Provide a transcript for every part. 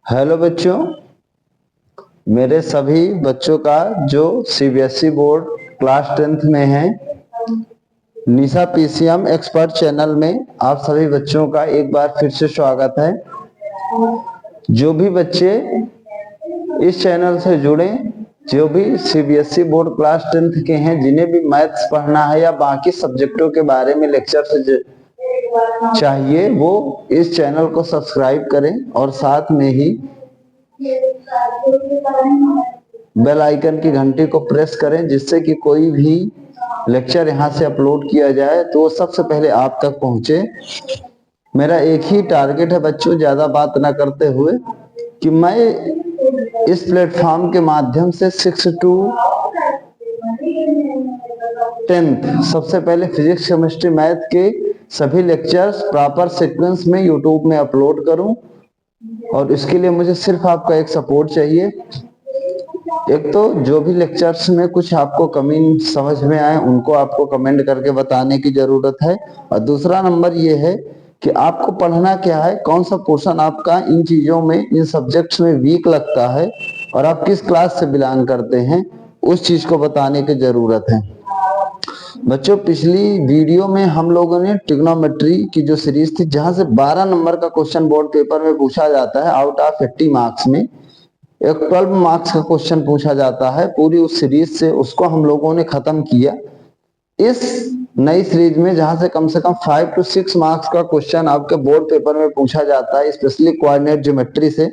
Hello बच्चों, मेरे सभी बच्चों का जो सीबीएसई बोर्ड क्लास 10th में है, निशा पीसीएम एक्सपर्ट चैनल में आप सभी बच्चों का एक बार फिर से स्वागत है। जो भी बच्चे इस चैनल से जुड़े, जो भी सीबीएसई बोर्ड क्लास 10th के हैं, जिन्हें भी मैथ्स पढ़ना है या बाकी सब्जेक्टों के बारे में लेक्चर से चाहिए, वो इस चैनल को सब्सक्राइब करें और साथ में ही बेल आइकन की घंटी को प्रेस करें, जिससे कि कोई भी लेक्चर यहां से अपलोड किया जाए तो वो सबसे पहले आप तक पहुंचे। मेरा एक ही टारगेट है बच्चों, ज्यादा बात ना करते हुए, कि मैं इस प्लेटफॉर्म के माध्यम से 6 to 10th सबसे पहले फिजिक्स केमिस्ट्री मैथ के सभी लेक्चर्स प्रॉपर सीक्वेंस में यूट्यूब में अपलोड करूं, और इसके लिए मुझे सिर्फ आपका एक सपोर्ट चाहिए। एक तो जो भी लेक्चर्स में कुछ आपको कमी समझ में आए उनको आपको कमेंट करके बताने की जरूरत है, और दूसरा नंबर ये है कि आपको पढ़ना क्या है, कौन सा पोर्शन आपका इन चीजों में, इन सब्जेक्ट्स में वीक लगता है और आप किस क्लास से बिलोंग करते हैं, उस चीज को बताने की जरूरत है। बच्चों, पिछली वीडियो में हम लोगों ने ट्रिग्नोमेट्री की जो सीरीज थी, जहां से 12 नंबर का क्वेश्चन बोर्ड पेपर में पूछा जाता है, आउट ऑफ 80 मार्क्स में एक 12 मार्क्स का क्वेश्चन पूछा जाता है, पूरी उस सीरीज से उसको हम लोगों ने खत्म किया। इस नई सीरीज में जहां से कम 5 to 6 मार्क्स का क्वेश्चन आपके बोर्ड पेपर में पूछा जाता है, स्पेशली कोऑर्डिनेट ज्योमेट्री से,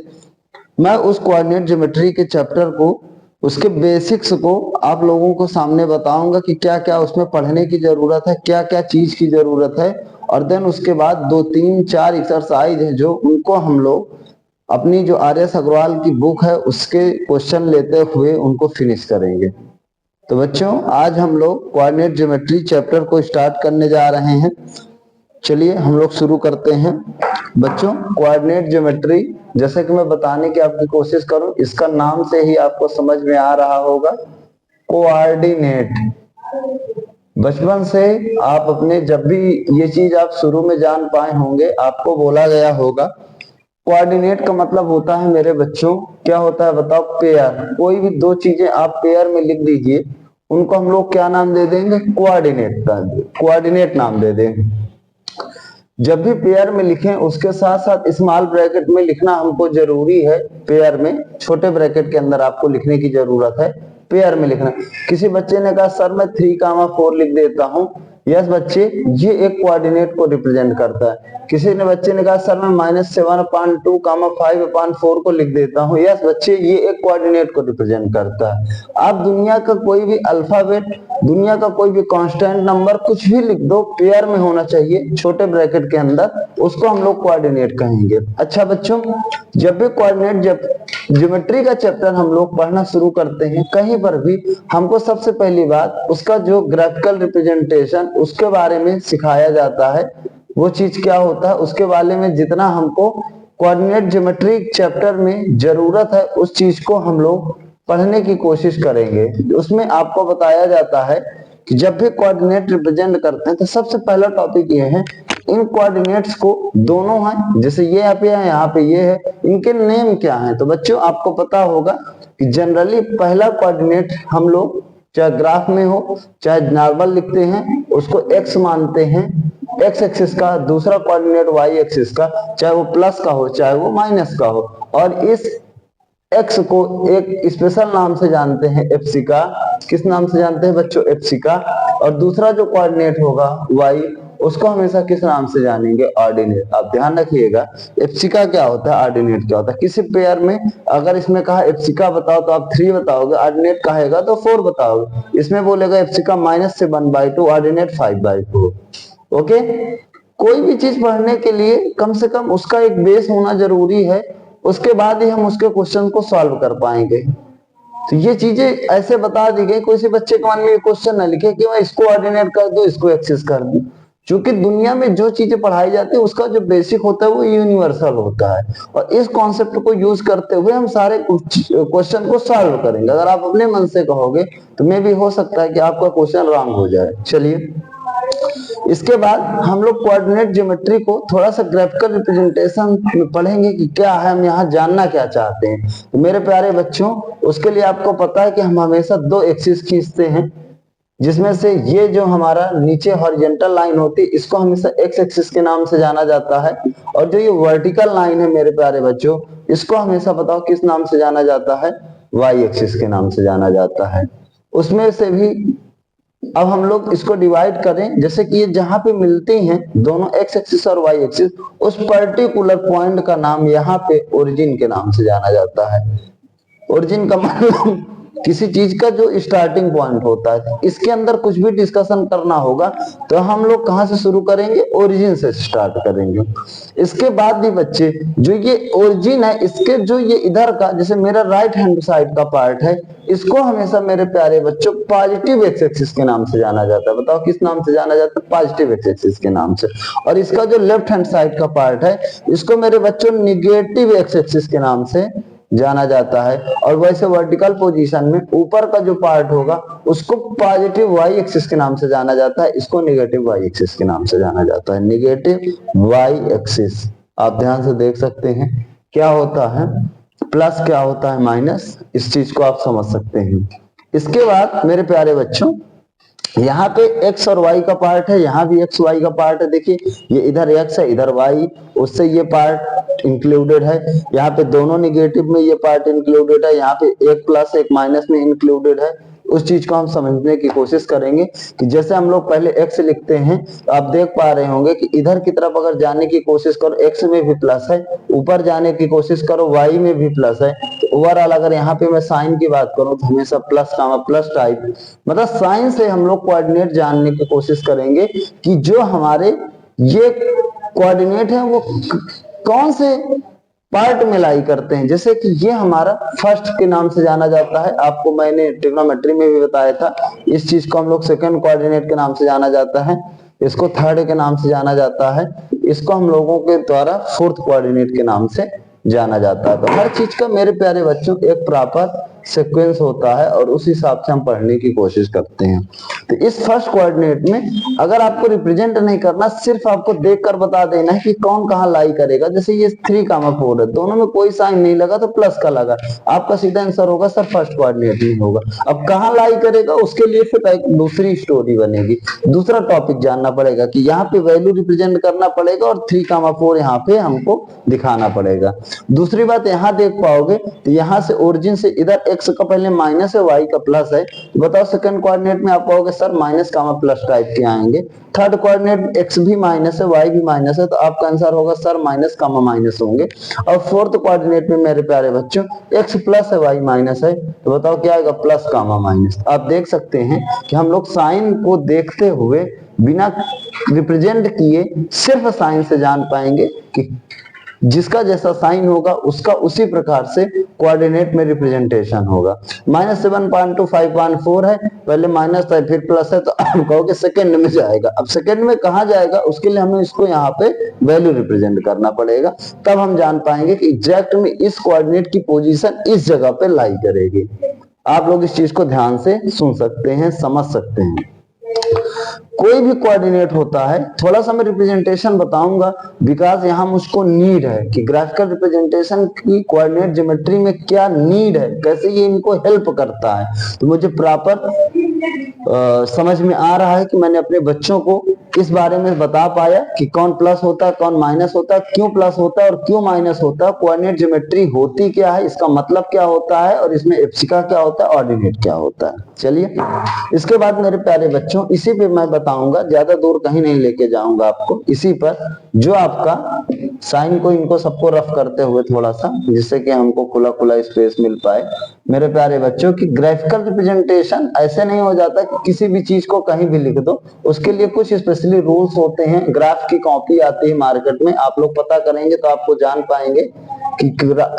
मैं उस कोऑर्डिनेट ज्योमेट्री के चैप्टर को, उसके बेसिक्स को आप लोगों को सामने बताऊंगा कि क्या क्या उसमें पढ़ने की जरूरत है, क्या क्या चीज की जरूरत है, और देन उसके बाद 2 3 4 एक्सरसाइज है जो उनको हम लोग अपनी जो आर.एस. अग्रवाल की बुक है उसके क्वेश्चन लेते हुए उनको फिनिश करेंगे। तो बच्चों, आज हम लोग कोऑर्डिनेट ज्योमेट्री चैप्टर को स्टार्ट करने जा रहे हैं। चलिए हम लोग शुरू करते हैं। बच्चों, कोऑर्डिनेट ज्योमेट्री, जैसे कि मैं बताने की आपकी कोशिश करूं, इसका नाम से ही आपको समझ में आ रहा होगा, कोऑर्डिनेट। बचपन से आप अपने, जब भी ये चीज आप शुरू में जान पाए होंगे, आपको बोला गया होगा कोऑर्डिनेट का मतलब होता है मेरे बच्चों, क्या होता है बताओ? पेयर। कोई भी दो चीजें आप पेयर में लिख दीजिए, उनको हम लोग क्या नाम दे देंगे? कोऑर्डिनेट। कोऑर्डिनेट नाम दे देंगे। जब भी पेयर में लिखें, उसके साथ साथ स्मॉल ब्रैकेट में लिखना हमको जरूरी है। पेयर में छोटे ब्रैकेट के अंदर आपको लिखने की जरूरत है, पेयर में लिखना। किसी बच्चे ने कहा सर मैं 3,4 लिख देता हूं। यस बच्चे, ये एक कोऑर्डिनेट को रिप्रेजेंट करता है। किसी ने बच्चे ने कहा सर मैं -7/2, 5/4 को लिख देता हूँ। यस बच्चे, ये एक कोऑर्डिनेट को रिप्रेजेंट करता है। आप दुनिया का कोई भी अल्फाबेट, दुनिया का कोई भी कांस्टेंट नंबर, कुछ भी लिख दो, पेयर में होना चाहिए छोटे ब्रैकेट के अंदर, उसको हम लोग कोऑर्डिनेट कहेंगे। अच्छा बच्चों, जब भी कोऑर्डिनेट ज्योमेट्री का चैप्टर हम लोग पढ़ना शुरू करते हैं, कहीं पर भी हमको सबसे पहली बात उसका जो ग्राफिकल रिप्रेजेंटेशन, उसके बारे में सिखाया जाता है। वो चीज क्या होता है, उसके बारे में जितना हमको कोऑर्डिनेट ज्योमेट्री चैप्टर में जरूरत है, उस चीज को हम लोग पढ़ने की कोशिश करेंगे। उसमें आपको बताया जाता है कि जब भी कोऑर्डिनेट रिप्रेजेंट करते हैं तो सबसे पहला टॉपिक ये है, इन कोऑर्डिनेट्स को दोनों हैं, जैसे ये यहाँ पे है, यहाँ पे ये है, इनके नेम क्या हैं? तो बच्चों आपको पता होगा कि जनरली पहला कोऑर्डिनेट हम लोग, चाहे ग्राफ में हो चाहे नॉर्मल लिखते हैं, उसको एक्स मानते हैं, एक्स एक्सिस का। दूसरा कोऑर्डिनेट वाई एक्सिस का, चाहे वो प्लस का हो चाहे वो माइनस का हो, और इस एक्स को एक स्पेशल नाम से जानते हैं, एप्सिका। किस नाम से जानते हैं बच्चों? एप्सिका। और दूसरा जो कोऑर्डिनेट होगा वाई, उसको हमेशा किस नाम से जानेंगे? ऑर्डिनेट। आप ध्यान रखिएगा, एप्सिका क्या होता है, ऑर्डिनेट क्या होता है। किसी पेयर में अगर इसमें कहा एप्सिका बताओ तो आप 3 बताओगे, ऑर्डिनेट कहेगा तो 4 बताओगे। इसमें बोलेगा एप्सिका -1/2, ऑर्डिनेट 5/2। ओके, कोई भी चीज पढ़ने के लिए कम से कम उसका एक बेस होना जरूरी है, उसके बाद ही हम उसके क्वेश्चन को सॉल्व कर पाएंगे। तो ये चीजें ऐसे बता दी गई, कोई से बच्चे को मान लीजिए क्वेश्चन न लिखे कि मैं इसको ऑर्डिनेट कर दो, इसको एक्सेस कर दूं। क्योंकि दुनिया में जो चीजें पढ़ाई जाती है उसका जो बेसिक होता है वो यूनिवर्सल होता है, और इस कॉन्सेप्ट को यूज करते हुए हम सारे क्वेश्चन को सॉल्व करेंगे। अगर आप अपने मन से कहोगे तो मे भी हो सकता है कि आपका क्वेश्चन रॉन्ग हो जाए। चलिए इसके बाद हम लोग कोऑर्डिनेट ज्योमेट्री को थोड़ा सा ग्राफिकल रिप्रेजेंटेशन में पढ़ेंगे कि क्या है, हम यहाँ जानना क्या चाहते हैं। तो मेरे प्यारे बच्चों, उसके लिए आपको पता है कि हम हमेशा दो एक्सिस खींचते हैं, जिसमें से ये जो हमारा नीचे हॉरिजॉन्टल लाइन होती है इसको हमेशा एक्स एक्सिस के नाम से जाना जाता है, और जो ये वर्टिकल लाइन है मेरे प्यारे बच्चों, इसको हमेशा बताओ किस नाम से जाना जाता है, वाई एक्सिस के नाम से जाना जाता है। उसमें से भी अब हम लोग इसको डिवाइड करें, जैसे कि ये जहां पे मिलती हैं दोनों एक्स एक्सिस और वाई एक्सिस, उस पर्टिकुलर पॉइंट का नाम यहाँ पे ओरिजिन के नाम से जाना जाता है। ओरिजिन का मतलब किसी चीज का जो स्टार्टिंग पॉइंट होता है। इसके अंदर कुछ भी डिस्कशन करना होगा तो हम लोग कहां से शुरू करेंगे, ओरिजिन से स्टार्ट करेंगे। इसके बाद भी बच्चे, जो ये ओरिजिन है इसके जो ये इधर का, जैसे मेरा राइट हैंड साइड का पार्ट है, इसको हमेशा मेरे प्यारे बच्चों पॉजिटिव एक्स एक्सिस के नाम से जाना जाता है। बताओ किस नाम से जाना जाता है, पॉजिटिव एक्स एक्सिस के नाम से। और इसका जो लेफ्ट हैंड साइड का पार्ट है, इसको मेरे बच्चों निगेटिव एक्स एक्सिस के नाम से जाना जाता है। और वैसे वर्टिकल पोजीशन में ऊपर का जो पार्ट होगा उसको पॉजिटिव वाई एक्सिस के नाम से जाना जाता है, इसको नेगेटिव वाई एक्सिस के नाम से जाना जाता है, नेगेटिव वाई एक्सिस। आप ध्यान से देख सकते हैं क्या होता है प्लस, क्या होता है माइनस, इस चीज को आप समझ सकते हैं। इसके बाद मेरे प्यारे बच्चों, यहाँ पे x और y का पार्ट है, यहाँ भी x y का पार्ट है। देखिए ये इधर x है इधर y, उससे ये पार्ट इंक्लूडेड है। यहाँ पे दोनों निगेटिव में ये पार्ट इंक्लूडेड है, यहाँ पे एक प्लस एक माइनस में इंक्लूडेड है। उस चीज को हम समझने की कोशिश करेंगे कि जैसे हम लोग पहले x लिखते हैं तो आप देख पा रहे होंगे कि इधर की तरफ अगर जाने की कोशिश करो x में भी प्लस है, ऊपर जाने की कोशिश करो y में भी प्लस है। तो ओवरऑल अगर यहाँ पे मैं साइन की बात करूं तो हमेशा प्लस का प्लस टाइप, मतलब साइन से हम लोग कोऑर्डिनेट जानने की कोशिश करेंगे कि जो हमारे ये कोऑर्डिनेट है वो कौन से पार्ट में लाई करते हैं। जैसे कि ये हमारा फर्स्ट के नाम से जाना जाता है, आपको मैंने ट्रिग्नोमेट्री में भी बताया था। इस चीज को हम लोग सेकंड कोऑर्डिनेट के नाम से जाना जाता है, इसको थर्ड के नाम से जाना जाता है, इसको हम लोगों के द्वारा फोर्थ कोऑर्डिनेट के नाम से जाना जाता है। तो हर चीज का मेरे प्यारे बच्चों एक प्रॉपर सीक्वेंस होता है और उस हिसाब से हम पढ़ने की कोशिश करते हैं। तो इस फर्स्ट कोऑर्डिनेट में अगर आपको रिप्रेजेंट नहीं करना, सिर्फ आपको देखकर बता देना है कि कौन कहां लाई करेगा। जैसे ये 3,4 है, दोनों में कोई साइन नहीं लगा तो प्लस का लगा, आपका सीधा आंसर होगा सर फर्स्ट कोऑर्डिनेट में होगा। अब कहां लाई करेगा उसके लिए फिर एक दूसरी स्टोरी बनेगी, दूसरा टॉपिक जानना पड़ेगा कि यहाँ पे वैल्यू रिप्रेजेंट करना पड़ेगा और 3,4 यहाँ पे हमको दिखाना पड़ेगा। दूसरी बात यहाँ देख पाओगे तो यहाँ से ओरिजिन से इधर x का पहले माइनस है, y का प्लस है, तो बताओ सेकंड कोऑर्डिनेट में आप पाओगे सर माइनस का प्लस टाइप के आएंगे। थर्ड कोऑर्डिनेट x भी माइनस है, y भी माइनस है, तो आपका आंसर होगा सर माइनस का माइनस होंगे। और फोर्थ कोऑर्डिनेट में मेरे प्यारे बच्चों x प्लस है, y माइनस है, तो बताओ क्या आएगा, प्लस का माइनस। आप देख सकते हैं कि हम लोग साइन को देखते हुए बिना रिप्रेजेंट किए सिर्फ साइन से जान पाएंगे कि जिसका जैसा साइन होगा उसका उसी प्रकार से कोऑर्डिनेट में रिप्रेजेंटेशन होगा। -7.2 5.4 है, पहले माइनस था फिर प्लस है, तो आप कहोगे सेकंड में जाएगा। अब सेकंड में कहां जाएगा उसके लिए हमें इसको यहाँ पे वैल्यू रिप्रेजेंट करना पड़ेगा, तब हम जान पाएंगे कि एग्जैक्ट में इस कोऑर्डिनेट की पोजीशन इस जगह पे लाई करेगी। आप लोग इस चीज को ध्यान से सुन सकते हैं, समझ सकते हैं। कोई भी कोऑर्डिनेट होता है, थोड़ा सा मैं रिप्रेजेंटेशन बताऊंगा बिकॉज यहाँ मुझको नीड है कि ग्राफिकल रिप्रेजेंटेशन की कोऑर्डिनेट ज्योमेट्री में क्या नीड है, कैसे ये इनको हेल्प करता है। तो मुझे प्रॉपर समझ में आ रहा है कि मैंने अपने बच्चों को इस बारे में बता पाया कि कौन प्लस होता है कौन माइनस होता है, क्यों प्लस होता है और क्यों माइनस होता है, कोऑर्डिनेट ज्योमेट्री होती क्या है, इसका मतलब क्या होता है और इसमें एप्सिका क्या होता है, ऑर्डिनेट क्या होता है। चलिए इसके बाद मेरे प्यारे बच्चों इसी पे मैं बताऊंगा, ज्यादा दूर कहीं नहीं लेके जाऊंगा आपको, इसी पर जो आपका साइन को इनको सबको रफ करते हुए थोड़ा सा, जिससे कि हमको खुला खुला स्पेस मिल पाए। मेरे प्यारे बच्चों की ग्राफिकल रिप्रेजेंटेशन ऐसे नहीं हो जाता कि किसी भी चीज को कहीं भी लिख दो, उसके लिए कुछ स्पेशली रूल्स होते हैं। ग्राफ की कॉपी आती है मार्केट में, आप लोग पता करेंगे तो आपको जान पाएंगे कि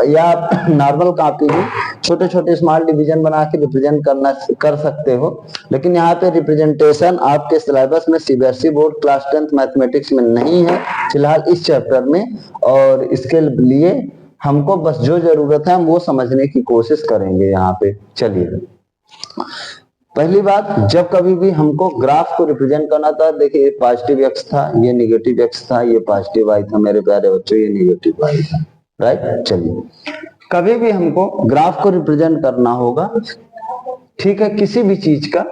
या नॉर्मल कॉपी में छोटे छोटे स्मॉल डिवीजन बना के रिप्रेजेंट कर सकते हो, लेकिन यहाँ पे रिप्रेजेंटेशन आपके सिलेबस में CBSE board class 10th mathematics में नहीं है फिलहाल इस चैप्टर में, और इसके लिए हमको बस जो जरूरत है हम वो समझने की कोशिश करेंगे यहाँ पे। चलिए पहली बात, जब कभी भी हमको ग्राफ को रिप्रेजेंट करना था, देखिए पॉजिटिव एक्स था, ये नेगेटिव एक्स था, ये पॉजिटिव वाई था मेरे प्यारे बच्चों, ये नेगेटिव वाई था, राइट। चलिए, कभी भी हमको ग्राफ को रिप्रेजेंट करना होगा, ठीक है, किसी भी चीज का,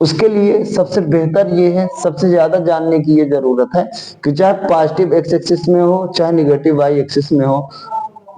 उसके लिए सबसे बेहतर ये है, सबसे ज्यादा जानने की ये जरूरत है कि चाहे पॉजिटिव एक्स एक्सिस में हो, चाहे निगेटिव वाई एक्सिस में हो,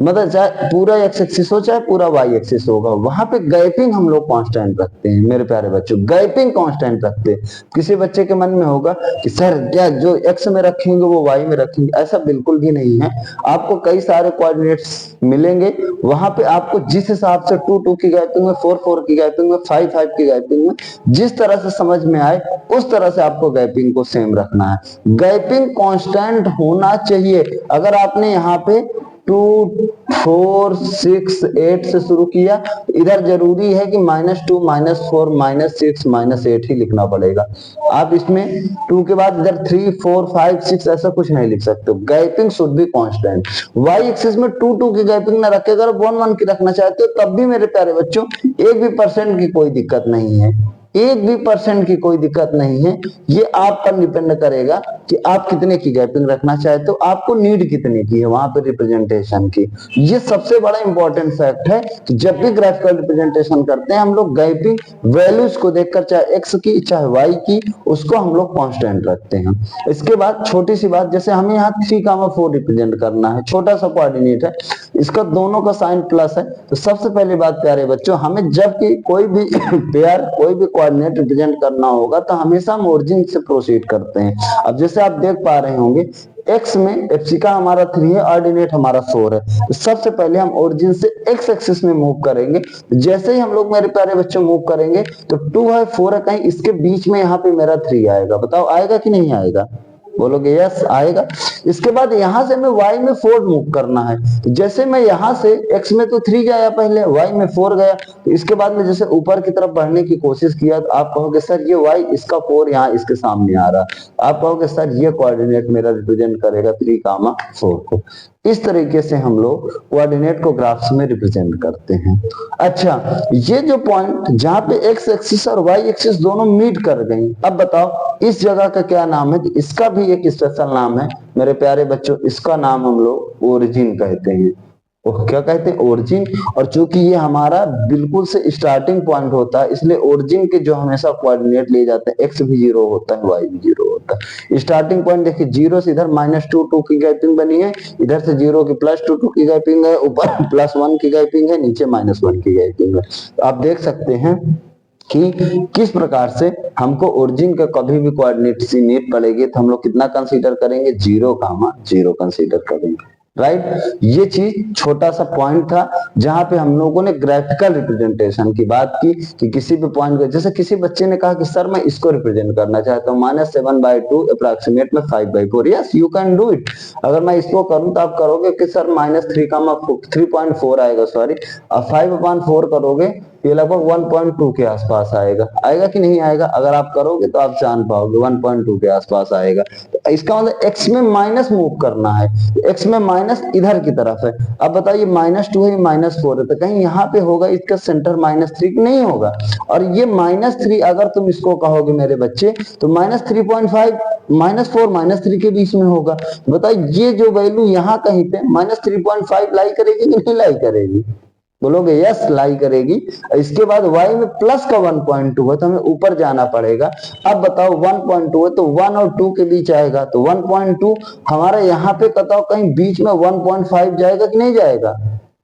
मतलब चाहे पूरा एक्स एक्सिस हो चाहे पूरा वाई एक्सिस होगा, वहां पे गैपिंग हम लोग कांस्टेंट रखते हैं मेरे प्यारे बच्चों, गैपिंग कांस्टेंट रखते हैं। किसी बच्चे के मन में होगा कि सर क्या जो एक्स में रखेंगे वो वाई में रखेंगे, ऐसा बिल्कुल भी नहीं है। आपको कई सारे कोऑर्डिनेट्स मिलेंगे, वहां पे आपको जिस हिसाब से 2 2 की गैपिंग में, 4 4 की गैपिंग में, 5 5 की गैपिंग में, जिस तरह से समझ में आए उस तरह से आपको गैपिंग को सेम रखना है। गैपिंग कांस्टेंट होना चाहिए। अगर आपने यहाँ पे 2 4 6 8 से शुरू किया, इधर जरूरी है कि -2 -4 -6 -8 ही लिखना पड़ेगा। आप इसमें 2 के बाद इधर 3 4 5 6 ऐसा कुछ नहीं लिख सकते। Gapping should be constant. Y axis में 2 2 की गैपिंग ना रखे, अगर 1 1 की रखना चाहते हो तब भी मेरे प्यारे बच्चों 1 भी % की कोई दिक्कत नहीं है, 1 भी % की कोई दिक्कत नहीं है। ये आप पर डिपेंड करेगा कि आप कितने की गैपिंग रखना चाहते हो, आपको नीड कितने की है वहां पे रिप्रेजेंटेशन की। ये सबसे बड़ा इंपॉर्टेंट फैक्ट है कि जब भी ग्राफिकल रिप्रेजेंटेशन करते हैं हम लोग गैपिंग वैल्यूज को देखकर, चाहे एक्स की चाहे वाई की, उसको हम लोग कांस्टेंट रखते हैं। इसके बाद छोटी सी बात, जैसे हमें यहाँ 3,4 रिप्रेजेंट करना है, छोटा सा कोऑर्डिनेट है, इसका दोनों का साइन प्लस है, तो सबसे पहली बात प्यारे बच्चों, हमें जब की कोई भी पेयर कोई भी कोऑर्डिनेट रिप्रेजेंट करना होगा तो हमेशा हम ओरिजिन से प्रोसीड करते हैं। अब जैसे आप देख पा रहे होंगे x में एप्सिका हमारा 3 है, ऑर्डिनेट हमारा 4 है, तो सबसे पहले हम ओरिजिन से x एक्सिस में मूव करेंगे। जैसे ही हम लोग मेरे प्यारे बच्चों मूव करेंगे तो 2 है 4 है, कहीं इसके बीच में यहाँ पे मेरा 3 आएगा, बताओ आएगा कि नहीं आएगा, बोलोगे यस आएगा। इसके बाद यहां से हमें y में 4 मूव करना है, तो जैसे मैं यहां से x में तो 3 गया पहले, y में 4 गया, तो इसके बाद में जैसे ऊपर की तरफ बढ़ने की कोशिश किया तो आप कहोगे सर ये y इसका 4 यहाँ इसके सामने आ रहा, आप कहोगे सर ये कोऑर्डिनेट मेरा रिप्रेजेंट करेगा 3,4 को। इस तरीके से हम लोग कोऑर्डिनेट को ग्राफ्स में रिप्रेजेंट करते हैं। अच्छा, ये जो पॉइंट जहां पे एक्स एक्सिस और वाई एक्सिस दोनों मीट कर गई, अब बताओ इस जगह का क्या नाम है? इसका भी एक स्पेशल नाम है मेरे प्यारे बच्चों, इसका नाम हम लोग ओरिजिन कहते हैं। क्या कहते हैं? ओरिजिन। और चूंकि ये हमारा बिल्कुल से स्टार्टिंग पॉइंट होता है, इसलिए ओरिजिन के जो हमेशा कोऑर्डिनेट लिए जाते हैं, एक्स भी 0 होता है, वाई भी 0 होता है। स्टार्टिंग पॉइंट देखिए 0 से इधर -2 2 की गैपिंग बनी है, इधर से 0 की +2 2 की गैपिंग है, ऊपर +1 की गैपिंग है, नीचे -1 की गैपिंग है। तो आप देख सकते हैं कि किस प्रकार से हमको ओरिजिन का कभी भी कोऑर्डिनेट सी नीड पड़ेगी तो हम लोग कितना कंसीडर करेंगे? 0,0 कंसीडर करेंगे, राइट। ये चीज छोटा सा पॉइंट था जहां पे हम लोगों ने ग्राफिकल रिप्रेजेंटेशन की बात की कि किसी भी पॉइंट को, जैसे किसी बच्चे ने कहा कि सर मैं इसको रिप्रेजेंट करना चाहता हूँ, -7/2 अप्रॉक्सीमेट में 5/4, yes you can do it. अगर मैं इसको करूं तो आप करोगे कि सर -3,4 आएगा, सॉरी, अब 5/4 करोगे ये लगभग 1.2 के आसपास आएगा, आएगा कि नहीं आएगा? अगर आप करोगे तो आप जान पाओगे 1.2 के आसपास आएगा। तो इसका मतलब x में माइनस मूव करना है, x में माइनस इधर की तरफ है। अब बताइए -2 है -4 है, तो कहीं यहाँ पे होगा इसका सेंटर -3 नहीं होगा। और ये -3 अगर तुम इसको कहोगे मेरे बच्चे तो -3.5 -4 -3 के बीच में होगा। बताइए ये जो वैल्यू यहाँ कहीं पे -3.5 लाई करेगी कि नहीं लाई करेगी? बोलोगे यस लाई करेगी। इसके बाद y में प्लस का 1.2 है तो हमें ऊपर जाना पड़ेगा। अब बताओ 1.2 है तो 1 और 2 के बीच आएगा, तो 1.2 हमारा यहाँ पे बताओ कहीं बीच में 1.5 जाएगा कि नहीं जाएगा?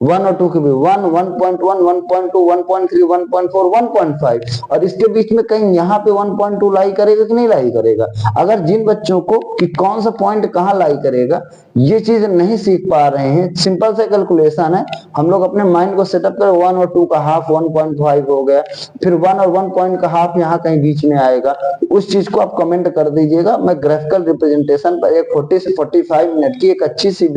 1 और 2 के बीच 1 1.1 1.2 1.3 1.4 1.5, और इसके बीच में कहीं यहाँ पे 1.2 लाई करेगा कि नहीं लाई करेगा? अगर जिन बच्चों को कि कौन सा पॉइंट कहाँ लाई करेगा ये चीज नहीं सीख पा रहे हैं, सिंपल से कैलकुलेशन है, हम लोग अपने माइंड को सेटअप करें। 1 और 2 का हाफ 1.5 हो गया, फिर 1 और 1 पॉइंट का हाफ यहाँ कहीं बीच में आएगा, उस चीज को आप कमेंट कर दीजिएगा। मैं ग्राफिकल रिप्रेजेंटेशन पर एक 40 से 45 मिनट की एक अच्छी सी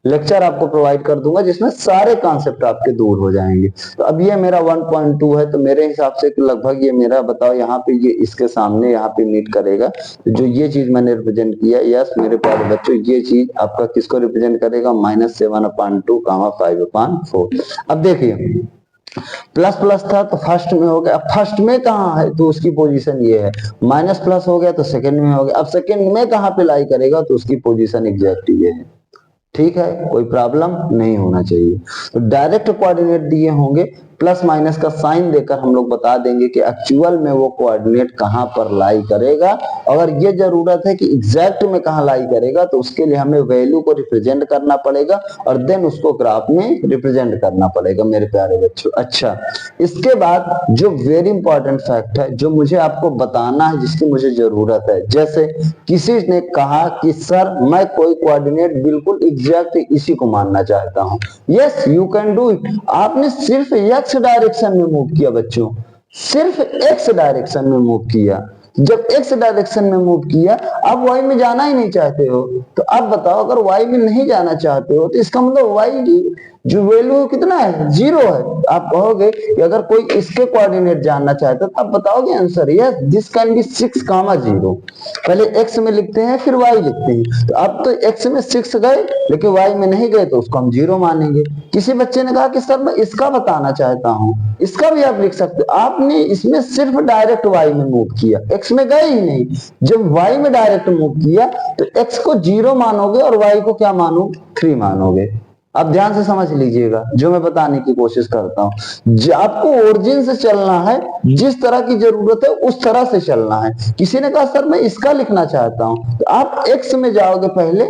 लेक्चर आपको प्रोवाइड कर दूंगा जिसमें सारे कॉन्सेप्ट आपके दूर हो जाएंगे। तो अब ये मेरा 1.2 है, तो मेरे हिसाब से लगभग ये मेरा बताओ यहाँ पे ये इसके सामने यहाँ पे मीट करेगा। तो जो ये चीज मैंने रिप्रेजेंट किया, यस मेरे प्यारे बच्चों ये चीज आपका किसको रिप्रेजेंट करेगा? -7/2, 5/4। अब देखिए प्लस प्लस था तो फर्स्ट में हो गया, अब फर्स्ट में कहाँ है तो उसकी पोजीशन ये है, माइनस प्लस हो गया तो सेकंड में हो गया, अब सेकंड में कहाँ पे लाई करेगा तो उसकी पोजीशन एग्जैक्ट ये है। ठीक है, कोई प्रॉब्लम नहीं होना चाहिए। तो डायरेक्ट कोऑर्डिनेट दिए होंगे, प्लस माइनस का साइन देकर हम लोग बता देंगे कि एक्चुअल में वो कोऑर्डिनेट कहां पर लाई करेगा। अगर ये जरूरत है कि एग्जैक्ट में कहां लाई करेगा तो उसके लिए हमें वैल्यू को रिप्रेजेंट करना पड़ेगा और देन उसको ग्राफ में रिप्रेजेंट करना पड़ेगा मेरे प्यारे बच्चों। अच्छा, इसके बाद जो वेरी इंपॉर्टेंट फैक्ट है जो मुझे आपको बताना है, जिसकी मुझे जरूरत है, जैसे किसी ने कहा कि सर मैं कोई कोऑर्डिनेट बिल्कुल एग्जैक्ट इसी को मानना चाहता हूं। Yes, you can do it. आपने सिर्फ एक्स डायरेक्शन में मूव किया बच्चों, सिर्फ एक्स डायरेक्शन में मूव किया। जब एक्स डायरेक्शन में मूव किया, अब वाई में जाना ही नहीं चाहते हो, तो अब बताओ अगर वाई में नहीं जाना चाहते हो तो इसका मतलब वाई की जो वैल्यू कितना है, 0 है। आप कहोगे कि अगर कोई इसके कोऑर्डिनेट जानना चाहता है तो आप बताओगे answer yes this can be 6,0। पहले एक्स में लिखते हैं फिर वाई लिखते हैं, तो अब तो एक्स में 6 गए लेकिन वाई में नहीं गए तो उसको हम 0 मानेंगे। किसी बच्चे ने कहा कि सर मैं इसका बताना चाहता हूं, इसका भी आप लिख सकते हो। आपने इसमें सिर्फ डायरेक्ट वाई में मूव किया, एक्स में गए ही नहीं। जब वाई में डायरेक्ट मूव किया तो एक्स को 0 मानोगे और वाई को क्या मानो, 3 मानोगे। अब ध्यान से समझ लीजिएगा जो मैं बताने की कोशिश करता हूं। आपको ओरिजिन से चलना है, जिस तरह की जरूरत है उस तरह से चलना है। किसी ने कहा सर मैं इसका लिखना चाहता हूं, तो आप एक्स में जाओगे पहले,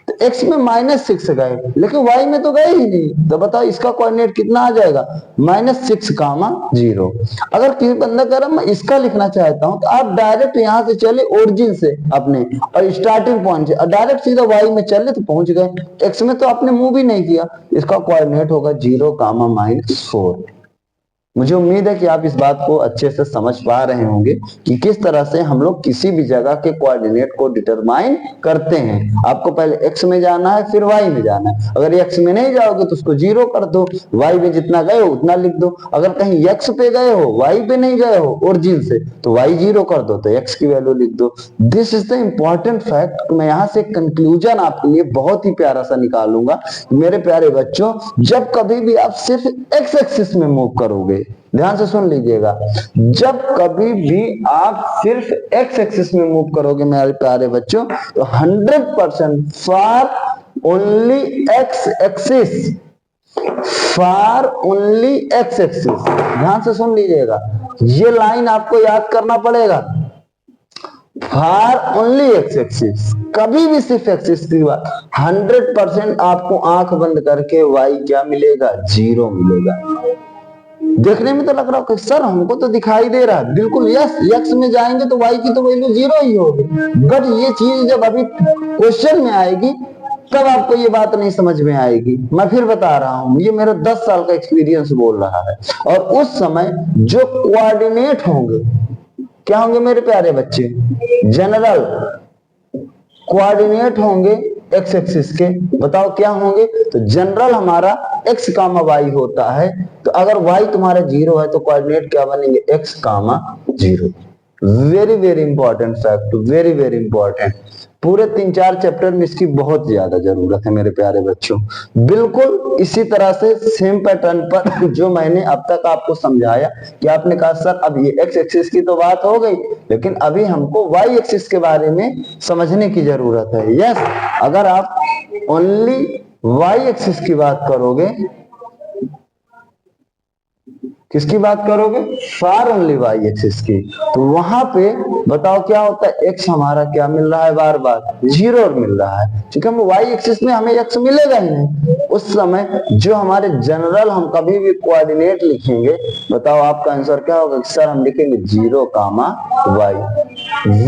तो एक्स में -6 गए लेकिन वाई में तो गए ही नहीं, तो बताओ इसका कोऑर्डिनेट कितना आ जाएगा, -6,0। अगर किसी बंदा कह रहा मैं इसका लिखना चाहता हूं तो आप डायरेक्ट यहां से चले ओरिजिन से अपने और स्टार्टिंग पॉइंट से और डायरेक्ट सीधा वाई में चले तो पहुंच गए। एक्स में तो आपने मूव ही नहीं किया, इसका कोऑर्डिनेट होगा 0,-4। मुझे उम्मीद है कि आप इस बात को अच्छे से समझ पा रहे होंगे कि किस तरह से हम लोग किसी भी जगह के कोऑर्डिनेट को डिटरमाइन करते हैं। आपको पहले एक्स में जाना है फिर वाई में जाना है। अगर एक्स में नहीं जाओगे तो उसको 0 कर दो, वाई में जितना गए हो उतना लिख दो। अगर कहीं एक्स पे गए हो वाई पे नहीं गए हो ओरिजिन से तो वाई 0 कर दो तो एक्स की वैल्यू लिख दो। This is the important fact. मैं यहाँ से कंक्लूजन आपके लिए बहुत ही प्यारा सा निकालूंगा। मेरे प्यारे बच्चों, जब कभी भी आप सिर्फ एक्स एक्सिस में मूव करोगे, ध्यान से सुन लीजिएगा, जब कभी भी आप सिर्फ एक्स एक्सिस में मूव करोगे मेरे प्यारे बच्चों तो 100% for only x axis, for only x axis. ध्यान से सुन लीजिएगा, ये लाइन आपको याद करना पड़ेगा। फॉर ओनली एक्स एक्सिस, कभी भी सिर्फ एक्सिस की बात, 100% आपको आंख बंद करके वाई क्या मिलेगा, 0 मिलेगा। देखने में तो लग रहा है सर हमको तो दिखाई दे रहा है, बिल्कुल यस, एक्स में जाएंगे तो वाई की तो वैल्यू 0 ही होगी। बट ये चीज जब अभी क्वेश्चन में आएगी तब आपको ये बात नहीं समझ में आएगी। मैं फिर बता रहा हूं, ये मेरा 10 साल का एक्सपीरियंस बोल रहा है। और उस समय जो कोऑर्डिनेट होंगे क्या होंगे मेरे प्यारे बच्चे, जनरल कोऑर्डिनेट होंगे एक्स एक्सिस के। बताओ क्या होंगे, तो जनरल हमारा एक्स कामा वाई होता है। तो अगर वाई तुम्हारा 0 है तो कोऑर्डिनेट क्या बनेंगे, x comma 0। Very very important fact, very very important. पूरे 3-4 चैप्टर में इसकी बहुत ज्यादा जरूरत है मेरे प्यारे बच्चों। बिल्कुल इसी तरह से सेम पैटर्न पर जो मैंने अब तक आपको समझाया कि आपने कहा सर अब ये एक्स एक्सिस की तो बात हो गई लेकिन अभी हमको वाई एक्सिस के बारे में समझने की जरूरत है। यस, अगर आप ओनली वाई एक्सिस की बात करोगे, किसकी बात करोगे, फॉर ओनली वाई एक्सिस की, तो वहां पे बताओ क्या होता है, एक्स हमारा क्या मिल रहा है, बार बार 0 मिल रहा है। क्योंकि हम वाई एक्सिस में हमें एक्स मिलेगा ही नहीं। उस समय जो हमारे जनरल हम कभी भी कोऑर्डिनेट लिखेंगे, बताओ आपका आंसर क्या होगा, सर हम लिखेंगे 0 comma Y.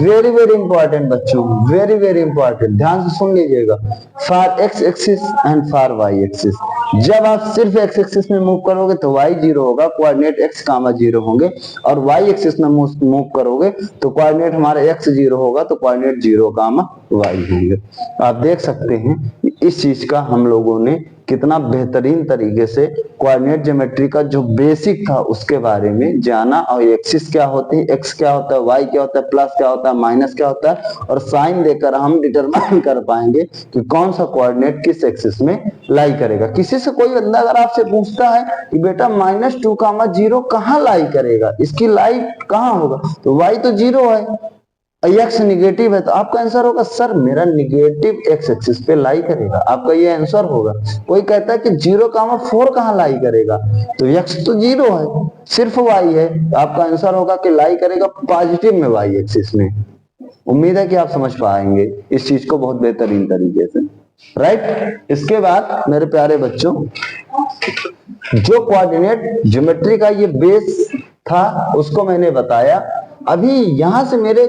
Very very important बच्चों, वेरी वेरी इंपॉर्टेंट, ध्यान से सुन लीजिएगा। For X axis and for Y axis, जब आप सिर्फ एक्स एक्सिस में मूव करोगे तो वाई 0 होगा, कोऑर्डिनेट एक्स कामा 0 होंगे। और वाई एक्सिस में मूव करोगे तो कोऑर्डिनेट हमारा एक्स 0 होगा तो कोऑर्डिनेट 0 कामा वाई होंगे। आप देख सकते हैं इस चीज का हम लोगों ने कितना बेहतरीन तरीके से कोऑर्डिनेट ज्योमेट्री का जो बेसिक था उसके बारे में जाना, और एक्सिस क्या होती है, एक्स क्या होता है, वाई क्या होता है, प्लस क्या होता है, माइनस क्या होता है, और साइन देकर हम डिटरमाइन कर पाएंगे कि कौन सा कोऑर्डिनेट किस एक्सिस में लाई करेगा। किसी से कोई बंदा अगर आपसे पूछता है कि बेटा -2, 0 कहाँ लाई करेगा, इसकी लाई कहाँ होगा, तो वाई तो 0 है, एक्स निगेटिव है, तो आपका आंसर होगा सर मेरा निगेटिव एक्स एक्सिस पे लाई करेगा, आपका ये आंसर होगा। कोई कहता है कि 0, 4 कहाँ लाई करेगा, तो एक्स तो 0 है, सिर्फ वाई है, तो आपका आंसर होगा कि लाई करेगा पॉजिटिव में वाई एक्सिस में। उम्मीद है कि आप समझ पाएंगे इस चीज को बहुत बेहतरीन तरीके से, राइट। इसके बाद मेरे प्यारे बच्चों, जो कोऑर्डिनेट ज्योमेट्री का ये बेस था उसको मैंने बताया। अभी यहां से मेरे